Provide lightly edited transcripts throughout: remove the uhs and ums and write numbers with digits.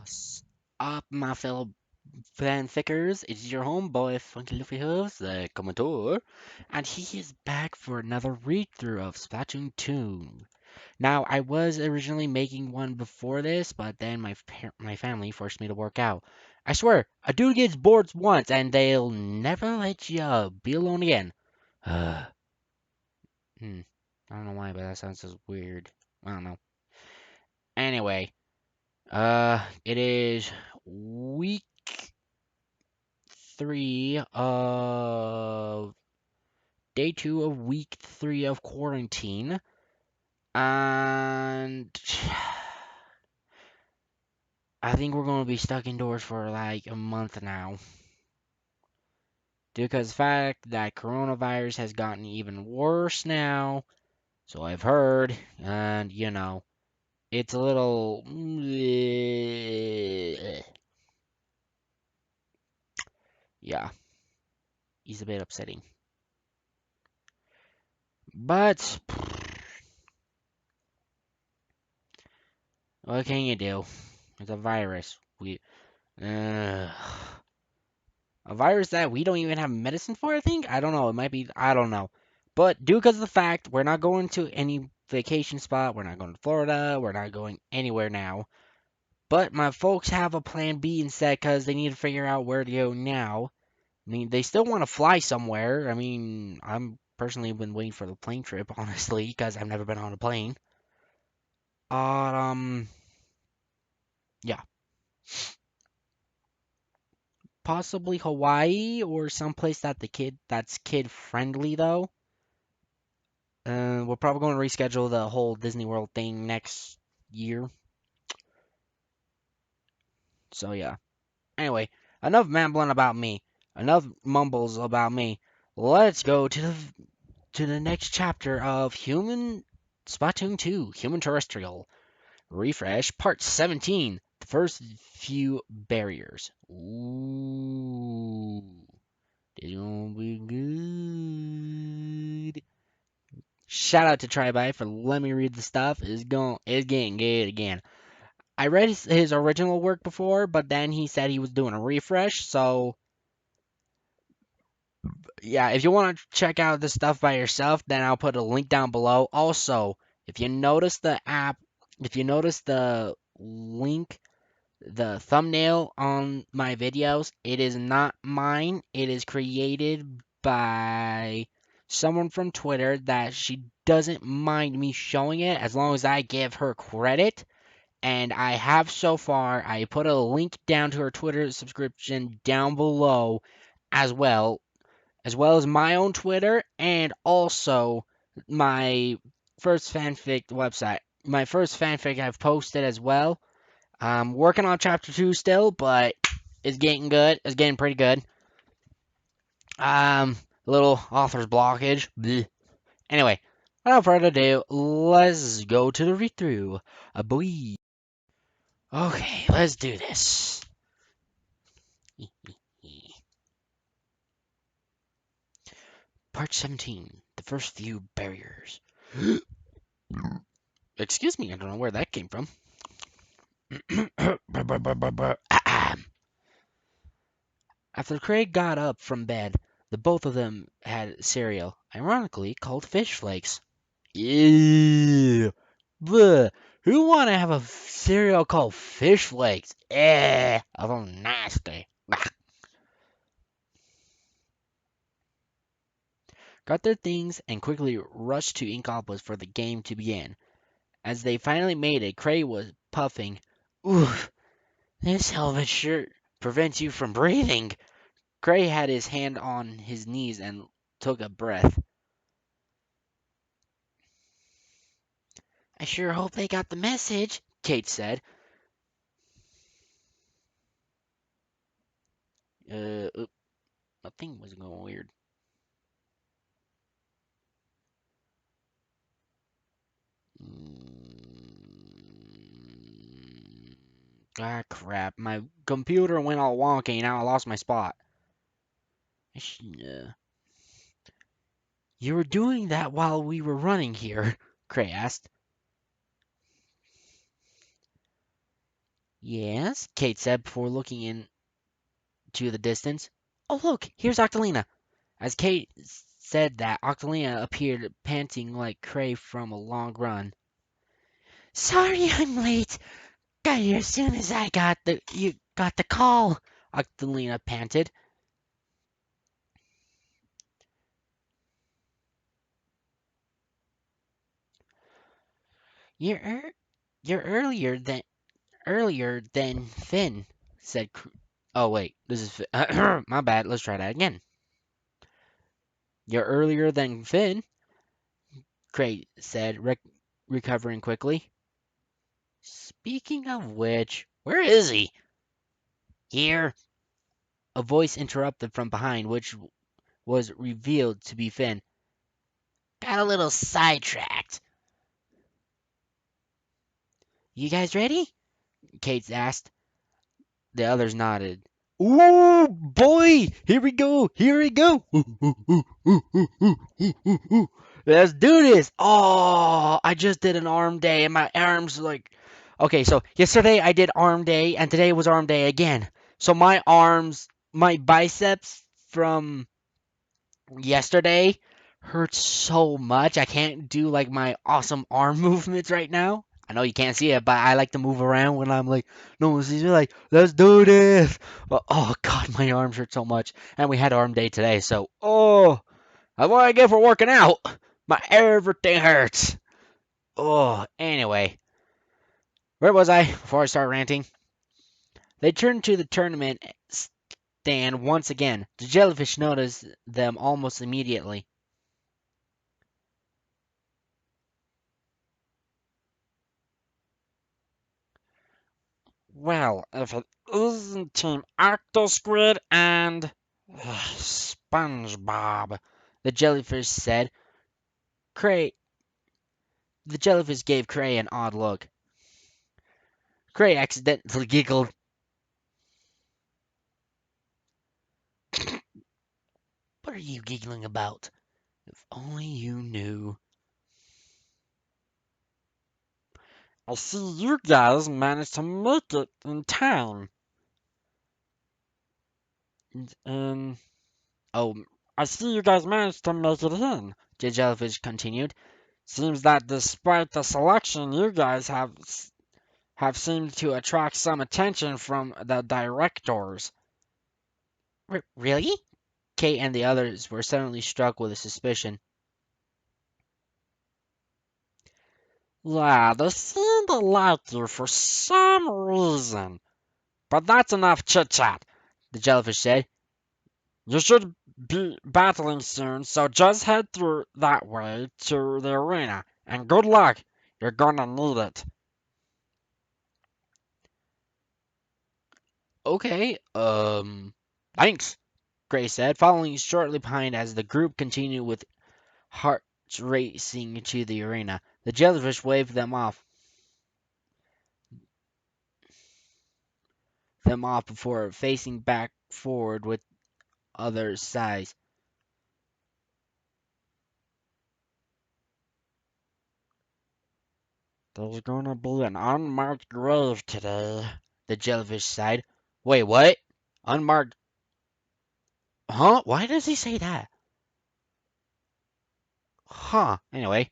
What's up, my fellow fanfickers? It's your homeboy, Funky Luffy Hooves, the Commodore, and he is back for another read-through of Splatoon 2. Now, I was originally making one before this, but then my family forced me to work out. I swear, a dude gets bored once, and they'll never let you be alone again. Uh, hmm, I don't know why, but that sounds so weird. I don't know. Anyway, it is week 3 of day 2 of week 3 of quarantine. And I think we're going to be stuck indoors for like a month now. Due because the fact that coronavirus has gotten even worse now. So I've heard. And, it's a little. Yeah, it's a bit upsetting. But what can you do? It's a virus. Uh, a virus that we don't even have medicine for, I think? I don't know. It might be, I don't know. But due because of the fact we're not going to any vacation spot, we're not going to Florida, we're not going anywhere now. But my folks have a plan B instead because they need to figure out where to go now. I mean, they still want to fly somewhere. I mean, I'm personally been waiting for the plane trip, honestly, because I've never been on a plane. Um, yeah. Possibly Hawaii or someplace that's kid friendly though. We're probably going to reschedule the whole Disney World thing next year. So yeah. Anyway, enough mumbling about me. Enough mumbles about me. Let's go to the next chapter of Splatoon 2, Human-terrestrial. Refresh, part 17. The first few barriers. Ooh. This gonna be good. Shout out to Triby for letting me read the stuff. It's getting good again. I read his original work before, but then he said he was doing a refresh. So yeah, if you want to check out the stuff by yourself, then I'll put a link down below. Also, if you notice if you notice the link, the thumbnail on my videos, it is not mine. It is created by someone from Twitter that she doesn't mind me showing it as long as I give her credit. And I have so far. I put a link down to her Twitter subscription down below as well, as my own Twitter and also my first fanfic website. My first fanfic I've posted as well. I'm working on chapter 2 still, but it's getting good. It's getting pretty good. Little author's blockage. Bleh. Anyway, without further ado, let's go to the read through. Boy. Okay, let's do this. Part 17. The first few barriers. Excuse me, I don't know where that came from. After Craig got up from bed, the both of them had cereal, ironically called fish flakes. Ew. Bleh. Who want to have a cereal called fish flakes? Eh, a little nasty. Got their things and quickly rushed to Inkopolis for the game to begin. As they finally made it, Craig was puffing. Oof, this helmet shirt prevents you from breathing. Craig had his hand on his knees and took a breath. I sure hope they got the message, Kate said. Oop, my thing was going weird. Ah, crap. My computer went all wonky. Now I lost my spot. You were doing that while we were running here, Cray asked. Yes, Kate said before looking into the distance. Oh, look, here's Octolina. As Kate said that, Octolina appeared panting like Cray from a long run. Sorry I'm late. Got here as soon as you got the call, Octolina panted. You're er- you're earlier than Finn, said. Oh wait, this is my bad. Let's try that again. You're earlier than Finn, Crate said, recovering quickly. Speaking of which, where is he? Here. A voice interrupted from behind, which was revealed to be Finn. Got a little sidetracked. You guys ready? Kate asked. The others nodded. Ooh, boy! Here we go! Here we go! Let's do this! Oh, I just did an arm day and my arms like. Okay, so yesterday I did arm day and today was arm day again. So my arms, my biceps from yesterday hurts so much. I can't do like my awesome arm movements right now. I know you can't see it, but I like to move around when I'm like, no one sees me. Like, let's do this. But, oh God, my arms hurt so much. And we had arm day today, so that's what I get for working out. My everything hurts. Oh, anyway, where was I before I start ranting? They turned to the tournament stand once again. The jellyfish noticed them almost immediately. Well, if it isn't Team Octosquid and SpongeBob, the jellyfish said. Cray, the jellyfish gave Cray an odd look. Cray accidentally giggled. What are you giggling about? If only you knew. I see you guys managed to make it in time. And oh, I see you guys managed to make it in, the jellyfish continued. Seems that despite the selection, you guys have seemed to attract some attention from the directors. Really? Kate and the others were suddenly struck with a suspicion. Yeah, they seem to like you for some reason. But that's enough chit chat, the jellyfish said. You should be battling soon, so just head through that way to the arena. And good luck. You're gonna need it. Okay, thanks, Gray said, following shortly behind as the group continued with hearts racing to the arena. The jellyfish waved them off before facing back forward with other sides. There's gonna be an unmarked grave today, the jellyfish sighed. Wait, what? Unmarked? Huh? Why does he say that? Huh. Anyway,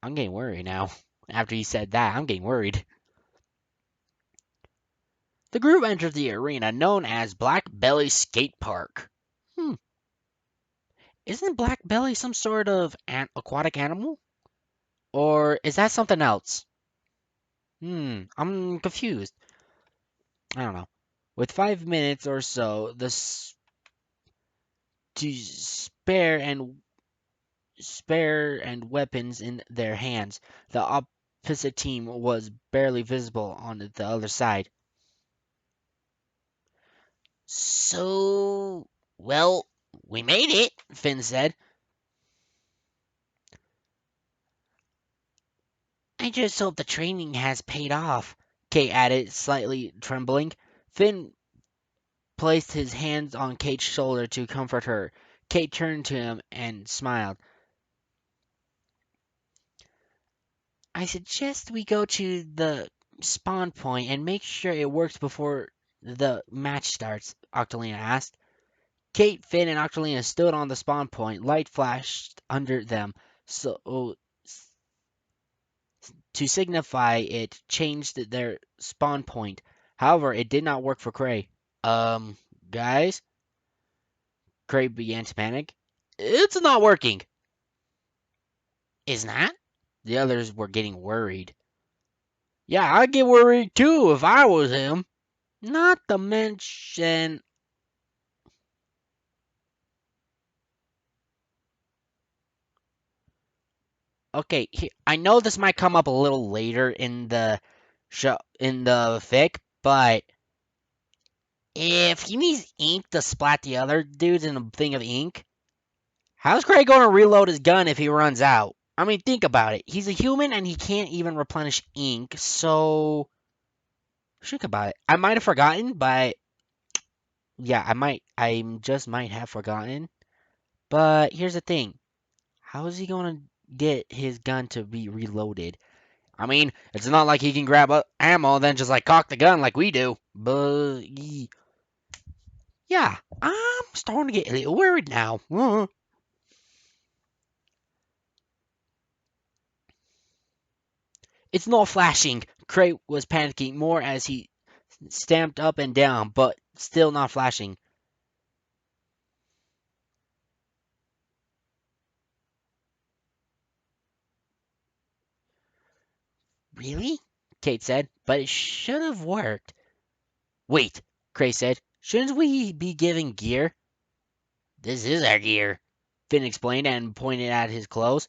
I'm getting worried now. After he said that, I'm getting worried. The group entered the arena known as Black Belly Skate Park. Hmm. Isn't Black Belly some sort of aquatic animal? Or is that something else? I'm confused. I don't know. With 5 minutes or so, to spare and weapons in their hands, the opposite team was barely visible on the other side. So, well, we made it, Finn said. I just hope the training has paid off, Kate added, slightly trembling. Finn placed his hands on Kate's shoulder to comfort her. Kate turned to him and smiled. I suggest we go to the spawn point and make sure it works before the match starts, Octolina asked. Kate, Finn, and Octolina stood on the spawn point. Light flashed under them, so to signify it changed their spawn point. However, it did not work for Cray. Um, guys, Cray began to panic. It's not working. Is not? The others were getting worried. Yeah, I'd get worried too if I was him. Not to mention. Okay, I know this might come up a little later in the show, in the fic, but if he needs ink to splat the other dudes in a thing of ink, how's Craig going to reload his gun if he runs out? I mean, think about it. He's a human and he can't even replenish ink, so think about it. I might have forgotten, but yeah, I just might have forgotten. But here's the thing. How is he going to get his gun to be reloaded? I mean, it's not like he can grab ammo and then just like cock the gun like we do. But yeah, I'm starting to get a little worried now. It's not flashing. Cray was panicking more as he stamped up and down, but still not flashing. Really? Kate said, but it should have worked. Wait, Cray said, shouldn't we be giving gear? This is our gear, Finn explained and pointed at his clothes.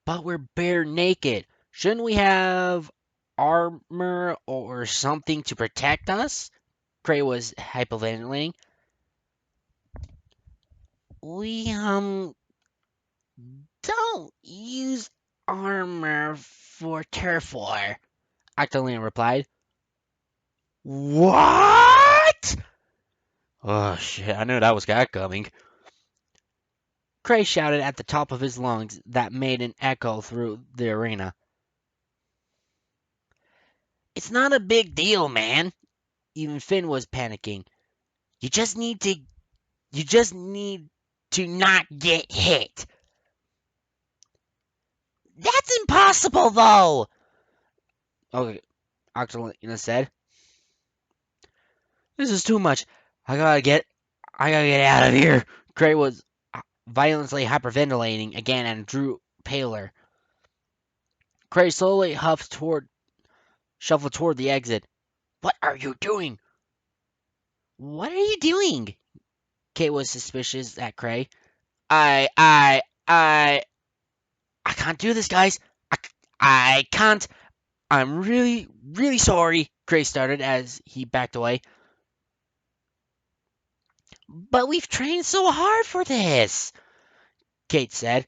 But we're bare naked. Shouldn't we have armor or something to protect us? Cray was hyperventilating. We don't use armor for turf war, Octolina replied. What? Oh shit, I knew that was coming. Cray shouted at the top of his lungs that made an echo through the arena. It's not a big deal, man. Even Finn was panicking. You just need to You just need to not get hit. That's impossible, though. Okay, Octolina said. This is too much. I gotta get, I gotta get out of here. Gray was violently hyperventilating again and drew paler. Gray slowly shuffled toward the exit. What are you doing? What are you doing? Kate was suspicious at Cray. I, I, I, I can't do this, guys. I, I can't. I'm really, really sorry, Gray started as he backed away. But we've trained so hard for this, Kate said.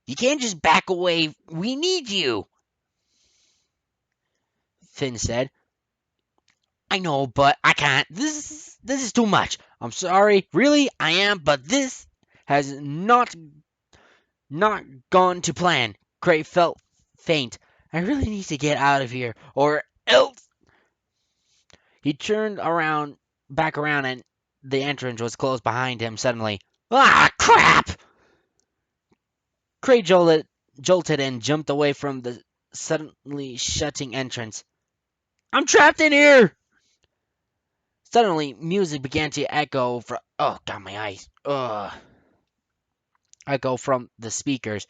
You can't just back away. We need you, Finn said. I know, but I can't. This is too much. I'm sorry. Really, I am, but this has not gone to plan. Gray felt faint. I really need to get out of here, or else. He turned back around, and the entrance was closed behind him suddenly. Ah, crap! Cray jolted and jumped away from the suddenly shutting entrance. I'm trapped in here! Suddenly, music began to echo from. Oh, God, my eyes. Ugh. Echo from the speakers.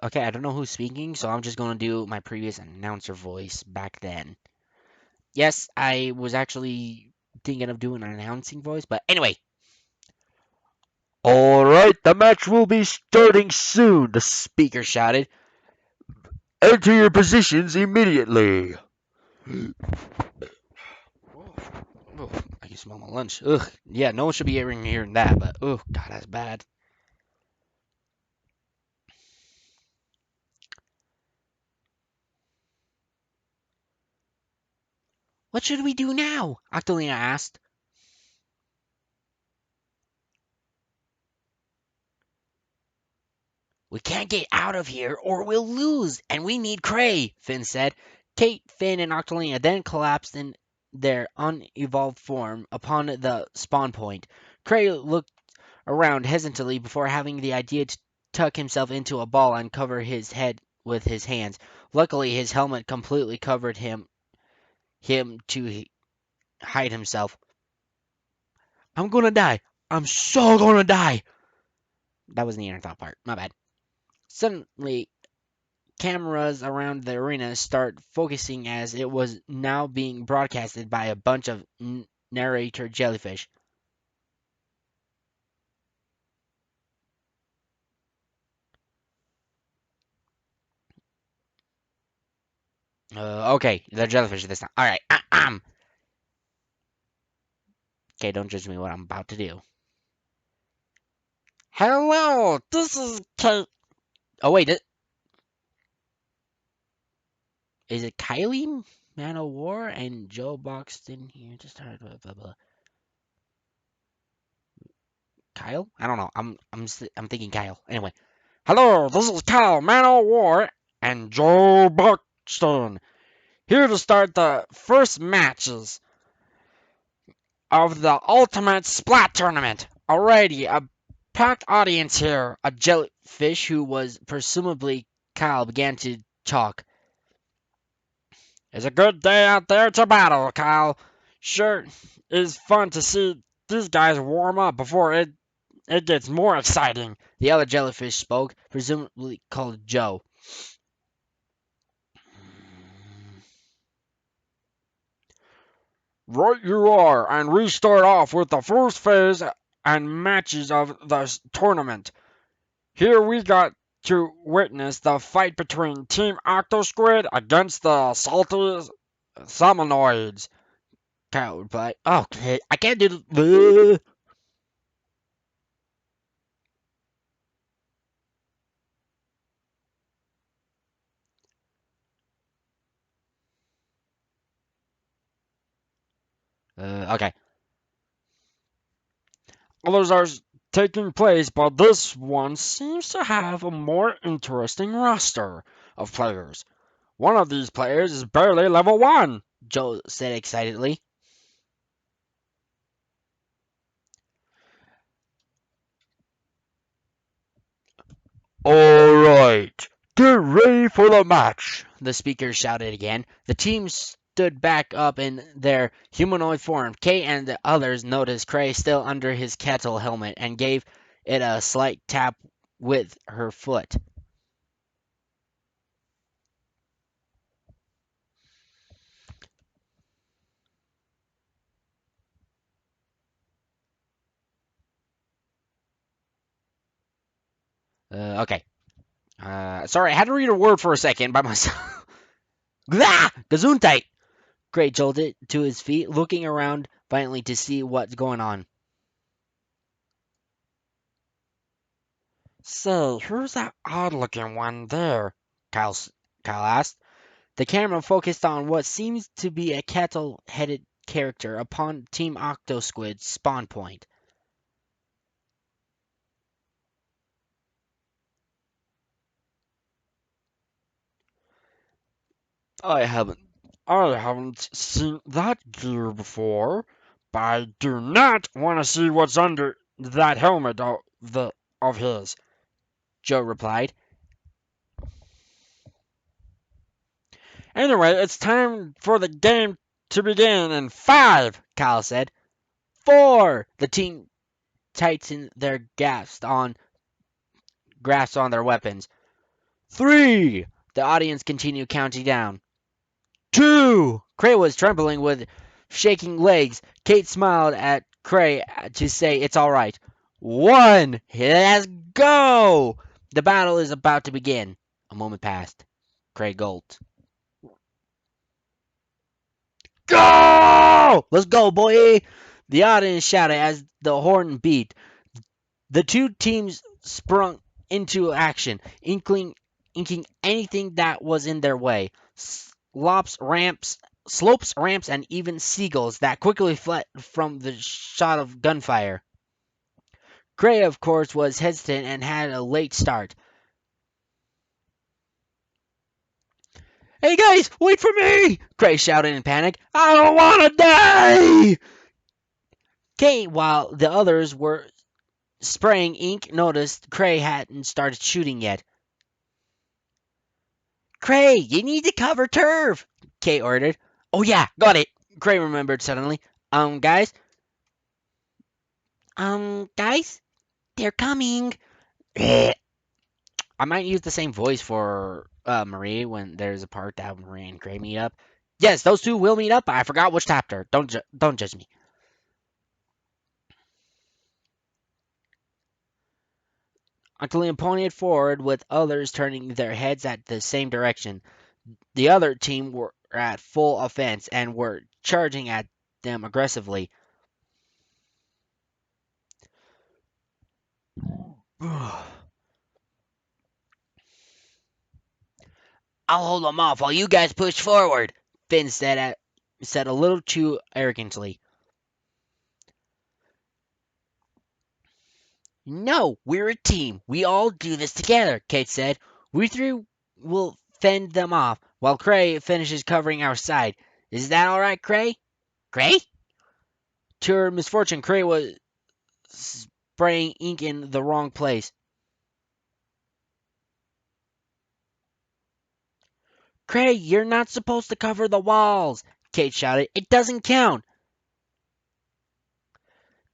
Okay, I don't know who's speaking, so I'm just gonna do my previous announcer voice back then. Yes, I was actually thinking of doing an announcing voice, but anyway. All right, the match will be starting soon, the speaker shouted. Enter your positions immediately. Oh, I can smell my lunch. Ugh. Yeah, no one should be hearing that, but oh god, that's bad. What should we do now? Octolina asked. We can't get out of here or we'll lose, and we need Cray, Finn said. Kate, Finn, and Octolina then collapsed in their unevolved form upon the spawn point. Cray looked around hesitantly before having the idea to tuck himself into a ball and cover his head with his hands. Luckily, his helmet completely covered him to hide himself. I'm gonna die. I'm so gonna die. That was the afterthought part. My bad. Suddenly, cameras around the arena start focusing as it was now being broadcasted by a bunch of narrator jellyfish. Okay, they're jellyfish this time. All right. Okay, don't judge me what I'm about to do. Hello, this is Kate. Oh wait, is it Kylie, Man of War, and Joe Boxton here? Just blah, blah, blah. Kyle? I don't know. I'm thinking Kyle. Anyway, hello, this is Kyle, Man of War, and Joe Buxton here to start the first matches of the Ultimate Splat Tournament. Alrighty, a packed audience here. A jellyfish who was presumably Kyle began to talk. It's a good day out there to battle, Kyle. Sure, it's fun to see these guys warm up before it gets more exciting. The other jellyfish spoke, presumably called Joe. Right you are, and we start off with the first phase and matches of the tournament. Here we got to witness the fight between Team Octosquid against the Salty Salmonoids. Kyle replied, okay, I can't do this. Okay. Others are taking place, but this one seems to have a more interesting roster of players. One of these players is barely level 1, Joe said excitedly. Alright, get ready for the match, the speaker shouted again. The team stood back up in their humanoid form. Kate and the others noticed Cray still under his kettle helmet and gave it a slight tap with her foot. Okay. Sorry, I had to read a word for a second by myself. Gah! Gesundheit! Gray jolted to his feet, looking around violently to see what's going on. Say, who's that odd-looking one there? Kyle, Kyle asked. The camera focused on what seems to be a kettle-headed character upon Team Octosquid's spawn point. I haven't I haven't seen that gear before, but I do not want to see what's under that helmet of his, Joe replied. Anyway, it's time for the game to begin in 5, Kyle said. 4! The team tightened their grasp on their weapons. 3! The audience continued counting down. 2! Cray was trembling with shaking legs. Kate smiled at Cray to say it's all right. 1! Let's go! The battle is about to begin. A moment passed. Cray gulped. Go! Let's go, boy! The audience shouted as the horn beat. The two teams sprung into action, inking anything that was in their way. Slopes, ramps, and even seagulls that quickly fled from the shot of gunfire. Gray, of course, was hesitant and had a late start. Hey guys, wait for me! Gray shouted in panic. I don't want to die! Kate, while the others were spraying ink, noticed Cray hadn't started shooting yet. Cray, you need to cover turf, Kate ordered. Oh yeah, got it, Cray remembered suddenly. Guys? Guys? They're coming. I might use the same voice for Marie when there's a part that Marie and Cray meet up. Yes, those two will meet up. I forgot which chapter. Don't judge me. Uncle Liam pointed forward with others turning their heads at the same direction. The other team were at full offense and were charging at them aggressively. I'll hold them off while you guys push forward, Finn said a little too arrogantly. No, we're a team. We all do this together, Kate said. We three will fend them off while Cray finishes covering our side. Is that all right, Cray? Cray? To her misfortune, Cray was spraying ink in the wrong place. Cray, you're not supposed to cover the walls, Kate shouted. It doesn't count.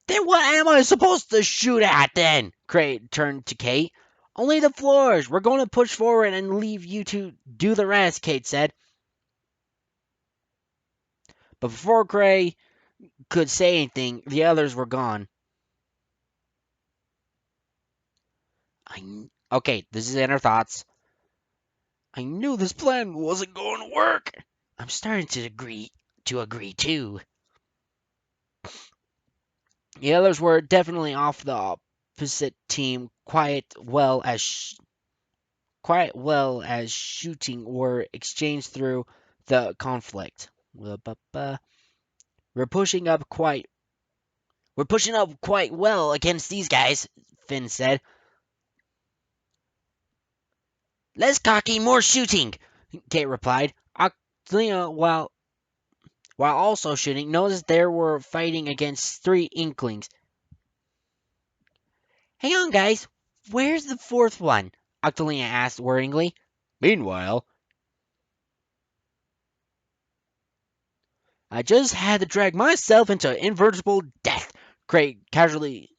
Then what am I supposed to shoot at then? Cray turned to Kate. Only the floors. We're going to push forward and leave you to do the rest, Kate said. But before Cray could say anything, the others were gone. Okay, this is inner thoughts. I knew this plan wasn't going to work. I'm starting to agree too. The others were definitely off the opposite team quite well as shooting were exchanged through the conflict. We're pushing up quite we're pushing up quite well against these guys, Finn said. Less cocky, more shooting, Kate replied. Octalina, while also shooting, noticed they were fighting against three inklings. Hang on, guys. Where's the fourth one? Octalina asked worryingly. Meanwhile, I just had to drag myself into invertible death. Craig casually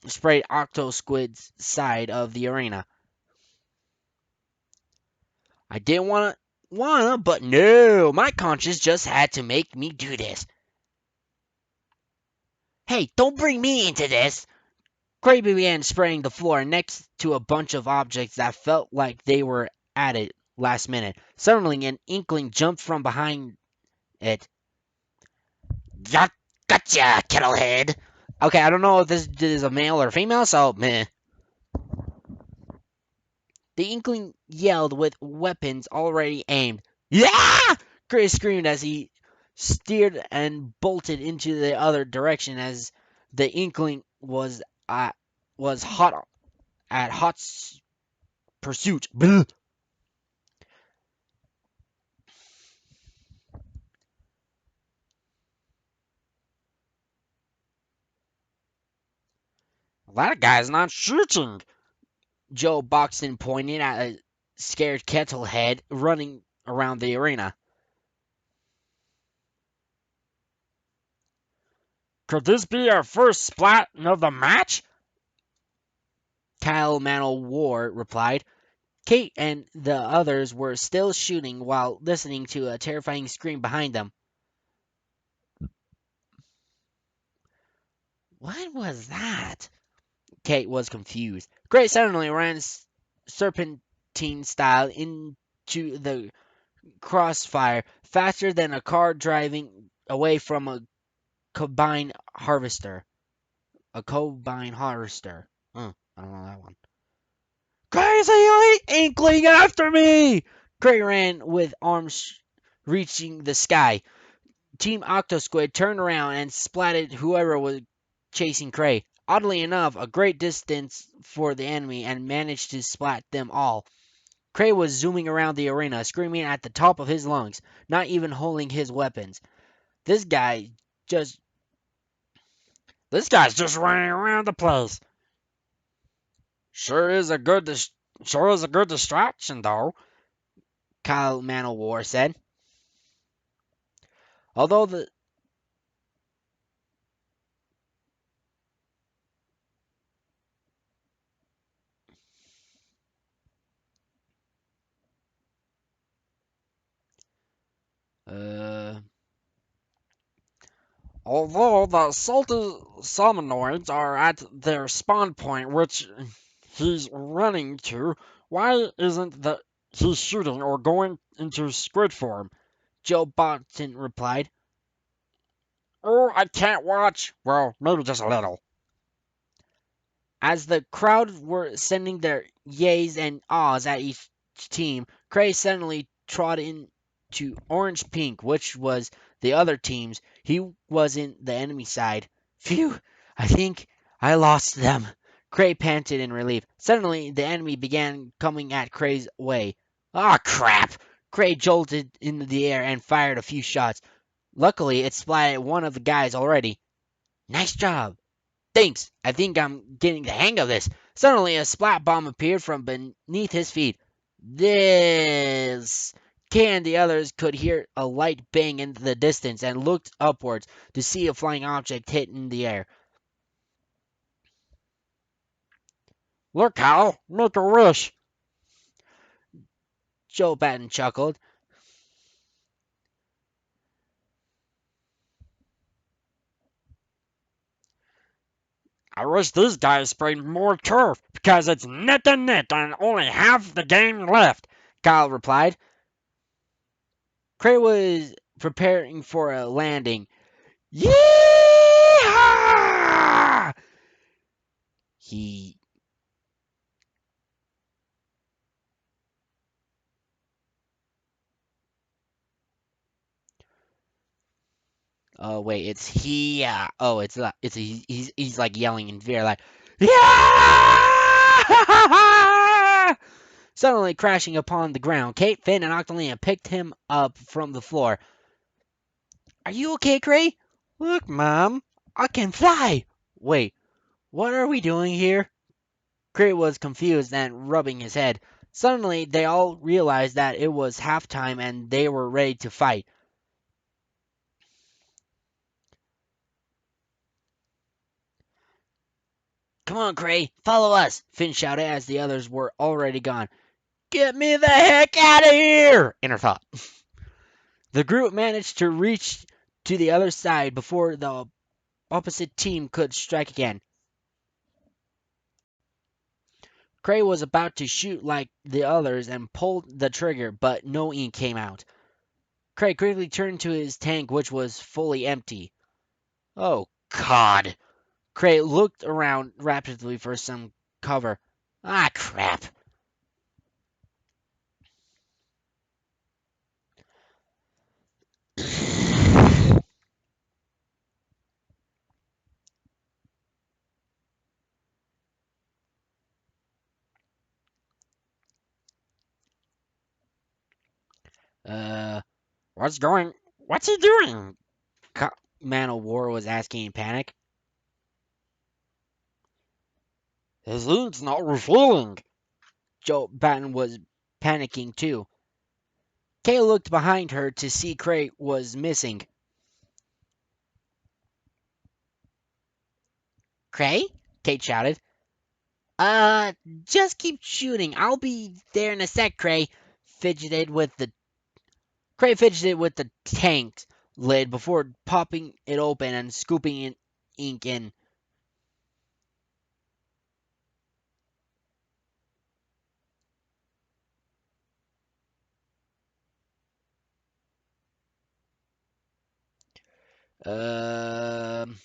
sprayed Octo Squid's side of the arena. I didn't wanna, but no, my conscience just had to make me do this. Hey, don't bring me into this! Craig began spraying the floor next to a bunch of objects that felt like they were at it last minute. Suddenly, an inkling jumped from behind it. Gotcha, Kettlehead! Okay, I don't know if this is a male or female, so meh. The inkling yelled with weapons already aimed. Yeah! Chris screamed as he steered and bolted into the other direction as the inkling was hot pursuit. Bleh. That guy's not shooting. Joe Boxton pointed at a scared Kettlehead running around the arena. Could this be our first splat of the match? Kyle Mantle Ward replied. Kate and the others were still shooting while listening to a terrifying scream behind them. What was that? Kate was confused. Grace suddenly ran serpentine style into the crossfire faster than a car driving away from a combine harvester. A combine harvester. I don't know that one. Crazy inkling after me! Gray ran with arms reaching the sky. Team Octosquid turned around and splatted whoever was chasing Cray. Oddly enough, a great distance for the enemy and managed to splat them all. Cray was zooming around the arena, screaming at the top of his lungs, not even holding his weapons. This guy just This guy's just running around the place. Sure is a good distraction though, Kyle Manowar said. Although the uh Although the salty salmonoids are at their spawn point, which he's running to, why isn't he shooting or going into squid form? Joe Botton replied. Oh, I can't watch. Well, maybe just a little. As the crowd were sending their yays and ahs at each team, Cray suddenly trod into Orange Pink, which was the other team's. He was in the enemy side. Phew, I think I lost them. Cray panted in relief. Suddenly, the enemy began coming at Cray's way. Ah, crap! Cray jolted into the air and fired a few shots. Luckily, it splatted one of the guys already. Nice job. Thanks, I think I'm getting the hang of this. Suddenly, a splat bomb appeared from beneath his feet. This. Kay and the others could hear a light bang in the distance and looked upwards to see a flying object hit in the air. Look, Hal, make a wish. Joe Batten chuckled. I wish these guys sprayed more turf because it's net and net and only half the game left, Kyle replied. Cray was preparing for a landing. Yeehaw! He. Oh wait, it's he. Oh, it's not. It's he's like yelling in fear, like yeah! Suddenly crashing upon the ground, Kate, Finn, and Octolina picked him up from the floor. Are you okay, Cray? Look, Mom, I can fly. Wait, what are we doing here? Cray was confused and rubbing his head. Suddenly, they all realized that it was halftime and they were ready to fight. Come on, Cray, follow us, Finn shouted as the others were already gone. Get me the heck out of here! Inner thought. The group managed to reach to the other side before the opposite team could strike again. Cray was about to shoot like the others and pulled the trigger, but no ink came out. Cray quickly turned to his tank, which was fully empty. Oh, God! Cray looked around rapidly for some cover. Ah, crap! Uh, What's he doing? Man of War was asking in panic. His ink's not refilling. Joe Batten was panicking too. Kay looked behind her to see Cray was missing. Cray? Kate shouted. Uh, just keep shooting. I'll be there in a sec, Fidgeted with the Cray fidgeted with the tank lid before popping it open and scooping ink in. Um,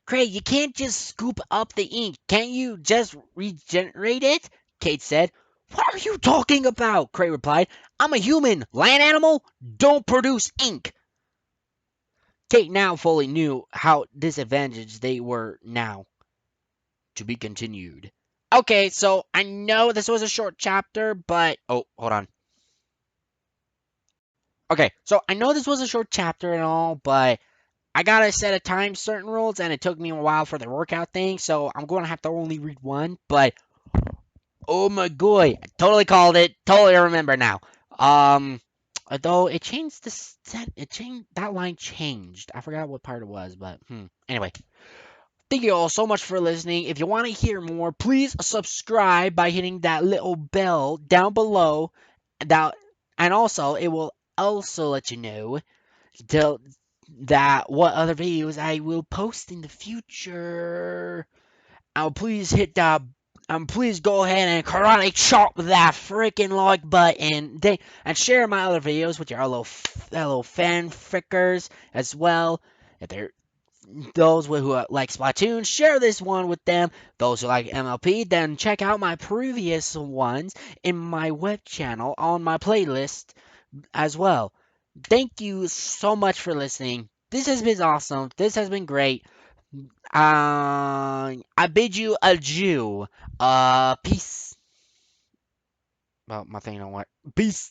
Cray, you can't just scoop up the ink. Can't you just regenerate it? Kate said. What are you talking about? Cray replied. I'm a human. Land animal don't produce ink. Kate now fully knew how disadvantaged they were now. To be continued. Okay, so I know this was a short chapter, but oh, hold on. Okay, so I know this was a short chapter and all, but I gotta set a time certain rules, and it took me a while for the workout thing, so I'm gonna have to only read one. But oh my god, I totally called it. Totally remember now. Um, although it changed this, it changed that line changed. I forgot what part it was, but anyway. Thank you all so much for listening. If you want to hear more, please subscribe by hitting that little bell down below. That and also it will also let you know the, that what other videos I will post in the future. Please hit that. Please go ahead and karate chop that freaking like button. And share my other videos with your little fan frickers as well. If they're those who like Splatoon, share this one with them. Those who like MLP, then check out my previous ones in my web channel on my playlist as well. Thank you so much for listening. This has been awesome. This has been great. I bid you adieu. Peace. Well, my thing don't work. Peace.